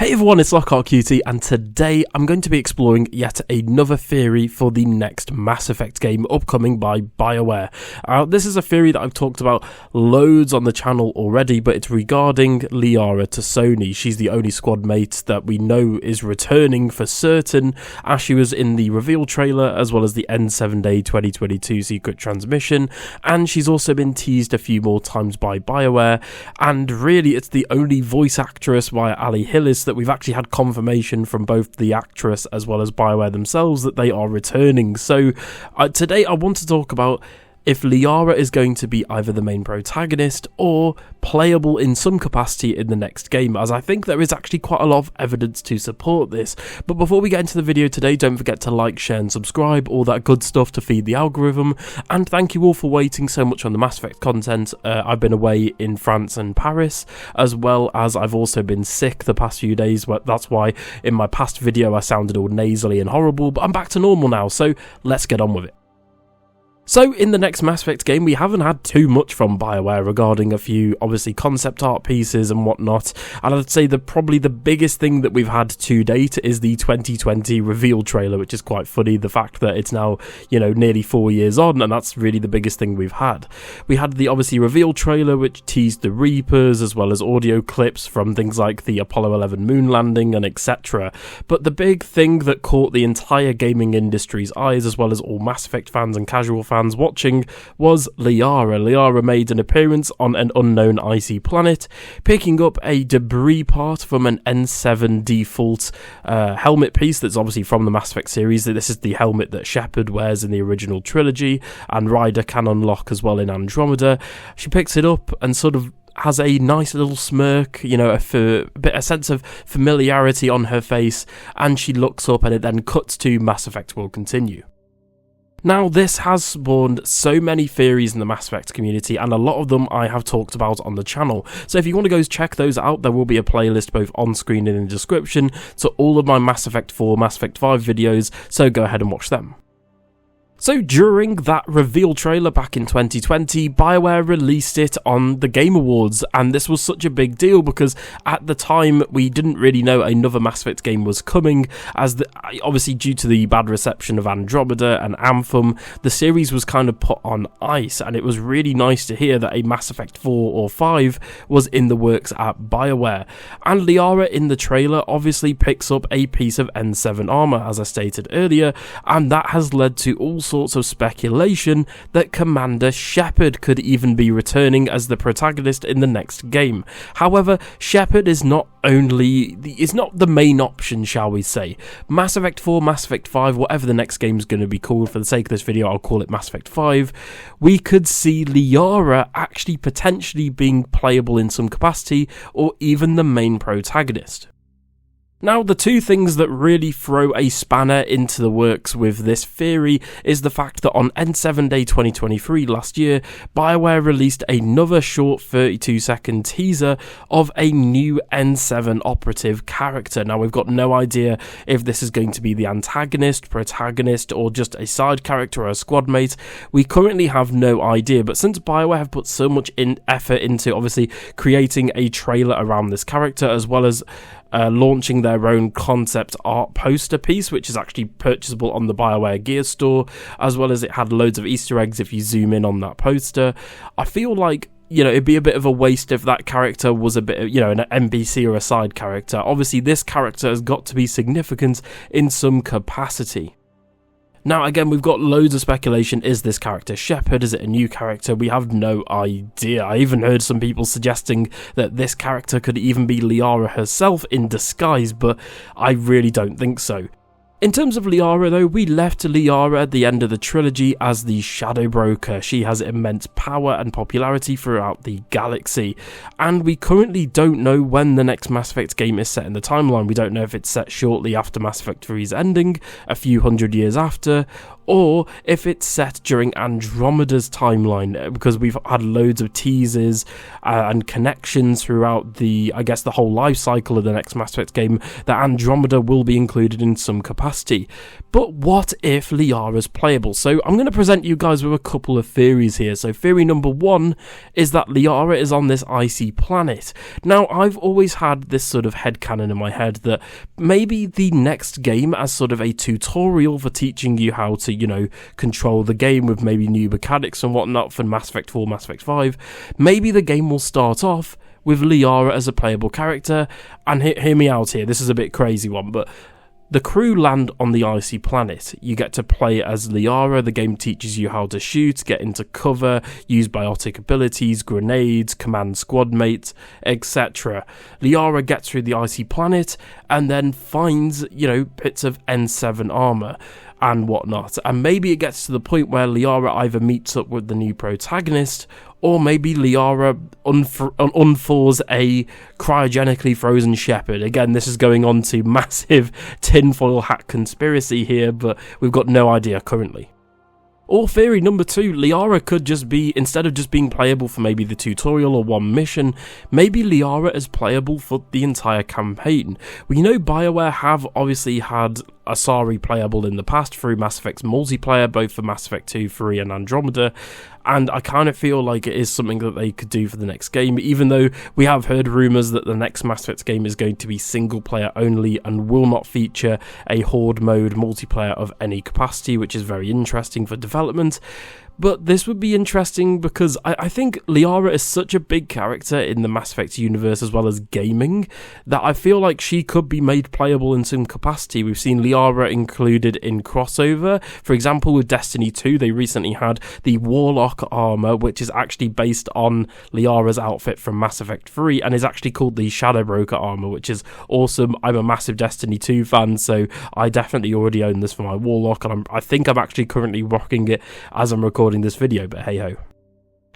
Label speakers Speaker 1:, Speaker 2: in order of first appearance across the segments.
Speaker 1: Hey everyone, it's LockheartQT, and today I'm going to be exploring yet another theory for the next Mass Effect game upcoming by BioWare. This is a theory that I've talked about loads on the channel already, but it's regarding Liara to Sony. She's the only squad mate that we know is returning for certain, as she was in the reveal trailer as well as the N7 Day 2022 secret transmission, and she's also been teased a few more times by BioWare, and really it's the only voice actress via Ali Hillis that we've actually had confirmation from both the actress as well as BioWare themselves that they are returning. So today I want to talk about if Liara is going to be either the main protagonist or playable in some capacity in the next game, as I think there is actually quite a lot of evidence to support this. But before we get into the video today, don't forget to like, share and subscribe, all that good stuff to feed the algorithm, and thank you all for waiting so much on the Mass Effect content. I've been away in France and Paris, as well as I've also been sick the past few days. That's why in my past video I sounded all nasally and horrible, but I'm back to normal now, so let's get on with it. So in the next Mass Effect game, we haven't had too much from BioWare regarding a few, obviously, concept art pieces and whatnot, and I'd say that probably the biggest thing that we've had to date is the 2020 reveal trailer, which is quite funny, the fact that it's now, nearly 4 years on, and that's really the biggest thing we've had. We had the, obviously, reveal trailer, which teased the Reapers, as well as audio clips from things like the Apollo 11 moon landing and etc. But the big thing that caught the entire gaming industry's eyes, as well as all Mass Effect fans and casual fans watching, was Liara. Liara made an appearance on an unknown icy planet, picking up a debris part from an N7 default helmet piece that's obviously from the Mass Effect series. This is the helmet that Shepard wears in the original trilogy, and Ryder can unlock as well in Andromeda. She picks it up and sort of has a nice little smirk, a sense of familiarity on her face, and she looks up and it then cuts to Mass Effect will continue. Now, this has spawned so many theories in the Mass Effect community, and a lot of them I have talked about on the channel. So if you want to go check those out, there will be a playlist both on screen and in the description to all of my Mass Effect 4, Mass Effect 5 videos, so go ahead and watch them. So during that reveal trailer back in 2020, BioWare released it on the Game Awards, and this was such a big deal because at the time we didn't really know another Mass Effect game was coming, as obviously due to the bad reception of Andromeda and Anthem, the series was kind of put on ice, and it was really nice to hear that a Mass Effect 4 or 5 was in the works at BioWare. And Liara in the trailer obviously picks up a piece of N7 armor, as I stated earlier, and that has led to all sorts of speculation that Commander Shepard could even be returning as the protagonist in the next game. However, Shepard is not the main option, shall we say. Mass Effect 4, Mass Effect 5, whatever the next game is going to be called, for the sake of this video I'll call it Mass Effect 5, we could see Liara actually potentially being playable in some capacity, or even the main protagonist. Now, the two things that really throw a spanner into the works with this theory is the fact that on N7 Day 2023 last year, BioWare released another short 32-second teaser of a new N7 operative character. Now, we've got no idea if this is going to be the antagonist, protagonist, or just a side character or a squad mate. We currently have no idea, but since BioWare have put so much effort into obviously creating a trailer around this character, as well as launching their own concept art poster piece, which is actually purchasable on the BioWare Gear store, as well as it had loads of Easter eggs if you zoom in on that poster. I feel like, it'd be a bit of a waste if that character was a bit of, an NPC or a side character. Obviously, this character has got to be significant in some capacity. Now, again, we've got loads of speculation. Is this character Shepard? Is it a new character? We have no idea. I even heard some people suggesting that this character could even be Liara herself in disguise, but I really don't think so. In terms of Liara though, we left Liara at the end of the trilogy as the Shadow Broker. She has immense power and popularity throughout the galaxy, and we currently don't know when the next Mass Effect game is set in the timeline. We don't know if it's set shortly after Mass Effect 3's ending, a few hundred years after, or if it's set during Andromeda's timeline, because we've had loads of teasers and connections throughout the whole life cycle of the next Mass Effect game that Andromeda will be included in some capacity. But what if Liara's playable? So I'm going to present you guys with a couple of theories here. So theory number one is that Liara is on this icy planet. Now, I've always had this sort of headcanon in my head that maybe the next game as sort of a tutorial for teaching you how to, control the game with maybe new mechanics and whatnot for Mass Effect 4, Mass Effect 5, maybe the game will start off with Liara as a playable character. And hear me out here, this is a bit crazy one, but the crew land on the icy planet. You get to play as Liara. The game teaches you how to shoot, get into cover, use biotic abilities, grenades, command squad mates, etc. Liara gets through the icy planet and then finds, bits of N7 armor and whatnot. And maybe it gets to the point where Liara either meets up with the new protagonist, or maybe Liara unthaws a cryogenically frozen Shepard. Again, this is going on to massive tinfoil hat conspiracy here, but we've got no idea currently. Or theory number two, Liara could just be, instead of just being playable for maybe the tutorial or one mission, maybe Liara is playable for the entire campaign. We know BioWare have obviously had Asari playable in the past through Mass Effect's multiplayer, both for Mass Effect 2, 3 and Andromeda, and I kind of feel like it is something that they could do for the next game, even though we have heard rumours that the next Mass Effect game is going to be single player only and will not feature a Horde mode multiplayer of any capacity, which is very interesting for development. But this would be interesting because I think Liara is such a big character in the Mass Effect universe as well as gaming that I feel like she could be made playable in some capacity. We've seen Liara included in crossover. For example, with Destiny 2, they recently had the Warlock armor, which is actually based on Liara's outfit from Mass Effect 3 and is actually called the Shadow Broker armor, which is awesome. I'm a massive Destiny 2 fan, so I definitely already own this for my Warlock, and I think I'm actually currently rocking it as I'm recording this video, but hey ho.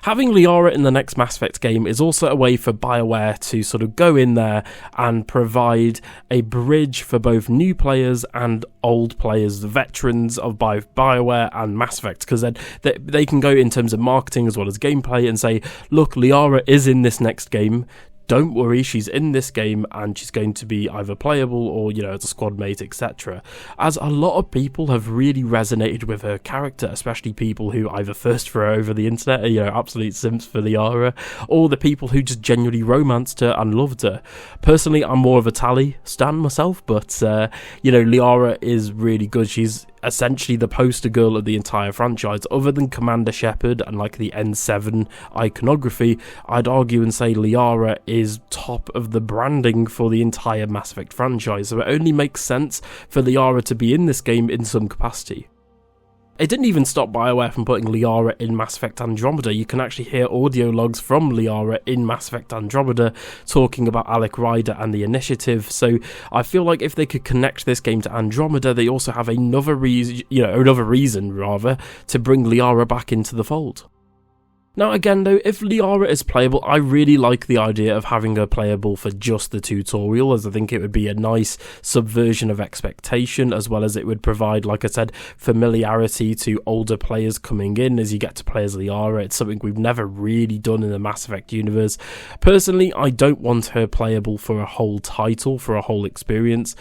Speaker 1: Having Liara in the next Mass Effect game is also a way for BioWare to sort of go in there and provide a bridge for both new players and old players, the veterans of both BioWare and Mass Effect, because then they can go in terms of marketing as well as gameplay and say, look, Liara is in this next game. Don't worry, she's in this game and she's going to be either playable or, as a squad mate, etc. As a lot of people have really resonated with her character, especially people who either thirst for her over the internet, absolute simps for Liara, or the people who just genuinely romanced her and loved her. Personally, I'm more of a Tali stan myself, but, Liara is really good. She's essentially the poster girl of the entire franchise. Other than Commander Shepard and like the N7 iconography, I'd argue and say Liara is top of the branding for the entire Mass Effect franchise, so it only makes sense for Liara to be in this game in some capacity. It didn't even stop BioWare from putting Liara in Mass Effect Andromeda. You can actually hear audio logs from Liara in Mass Effect Andromeda talking about Alec Ryder and the Initiative. So I feel like if they could connect this game to Andromeda, they also have another reason to bring Liara back into the fold. Now again though, if Liara is playable, I really like the idea of having her playable for just the tutorial, as I think it would be a nice subversion of expectation, as well as it would provide, like I said, familiarity to older players coming in as you get to play as Liara. It's something we've never really done in the Mass Effect universe. Personally, I don't want her playable for a whole title, for a whole experience.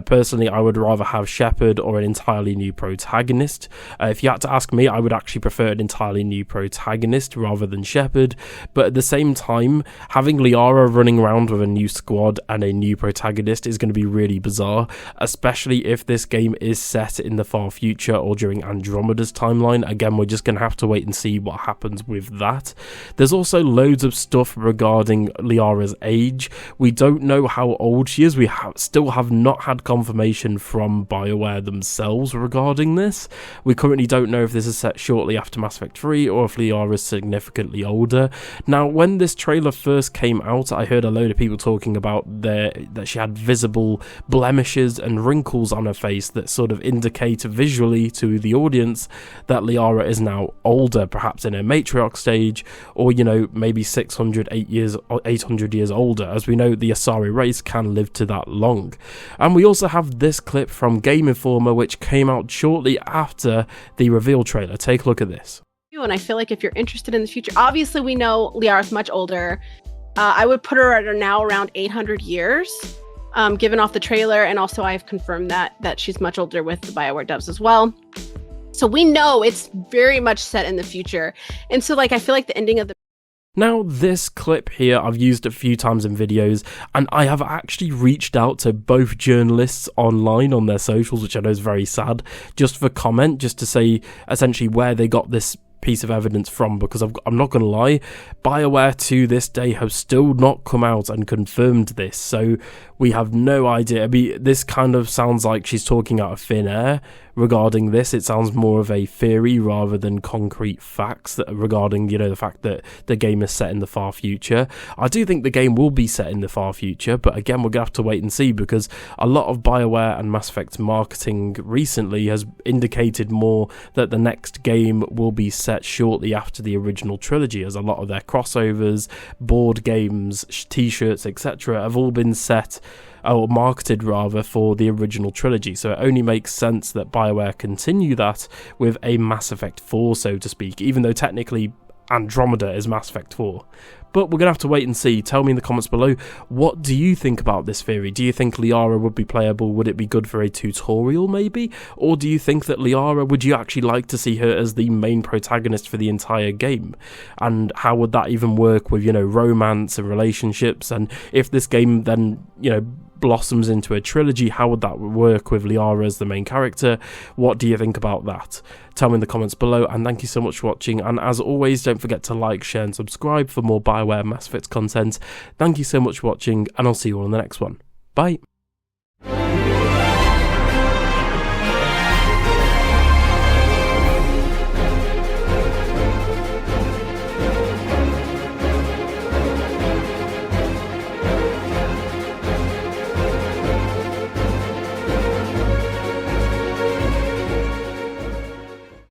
Speaker 1: Personally, I would rather have Shepard or an entirely new protagonist. If you had to ask me, I would actually prefer an entirely new protagonist rather than Shepard, but at the same time, having Liara running around with a new squad and a new protagonist is going to be really bizarre, especially if this game is set in the far future or during Andromeda's timeline. Again, we're just going to have to wait and see what happens with that. There's also loads of stuff regarding Liara's age. We don't know how old she is. We still have not had confirmation from BioWare themselves regarding this. We currently don't know if this is set shortly after Mass Effect 3 or if Liara is significantly older. Now, when this trailer first came out, I heard a load of people talking about that she had visible blemishes and wrinkles on her face that sort of indicate visually to the audience that Liara is now older, perhaps in her matriarch stage, or, you know, maybe 800 years older. As we know, the Asari race can live to that long. And we also have this clip from Game Informer, which came out shortly after the reveal trailer. Take a look at this.
Speaker 2: And I feel like if you're interested in the future, obviously we know Liara's much older. I would put her at now around 800 years, given off the trailer, and also I've confirmed that she's much older with the BioWare devs as well. So we know it's very much set in the future. And so, like, I feel like the ending of the...
Speaker 1: Now, this clip here I've used a few times in videos, and I have actually reached out to both journalists online on their socials, which I know is very sad, just for comment, just to say essentially where they got this piece of evidence from, because I'm not going to lie, BioWare to this day have still not come out and confirmed this, so we have no idea. I mean, this kind of sounds like she's talking out of thin air regarding this. It sounds more of a theory rather than concrete facts that regarding, you know, the fact that the game is set in the far future. I do think the game will be set in the far future, but again, we're going to have to wait and see, because a lot of BioWare and Mass Effect marketing recently has indicated more that the next game will be set shortly after the original trilogy, as a lot of their crossovers, board games, t-shirts, etc. have all been set, or marketed rather, for the original trilogy. So it only makes sense that BioWare continue that with a Mass Effect 4, so to speak, even though technically Andromeda is Mass Effect 4. But we're going to have to wait and see. Tell me in the comments below, what do you think about this theory? Do you think Liara would be playable? Would it be good for a tutorial maybe? Or do you think that Liara, would you actually like to see her as the main protagonist for the entire game? And how would that even work with, you know, romance and relationships? And if this game then, you know, blossoms into a trilogy, how would that work with Liara as the main character? What do you think about that? Tell me in the comments below, and thank you so much for watching. And as always, don't forget to like, share and subscribe for more BioWare Mass Effect content. Thank you so much for watching, and I'll see you all in the next one. Bye.